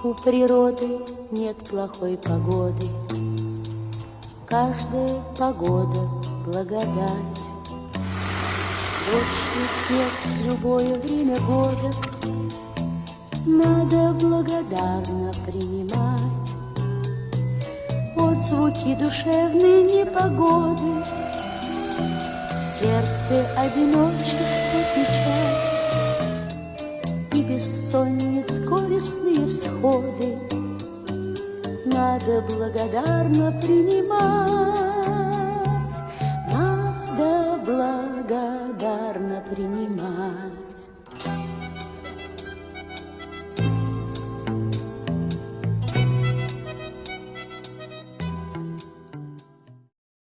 У природы нет плохой погоды, каждая погода — благодать. Дождь и снег в любое время года надо благодарно принимать. Отзвуки душевной непогоды, в сердце одиночество, печаль и бессонниц горестные всходы надо благодарно принимать. Надо благодарно принимать.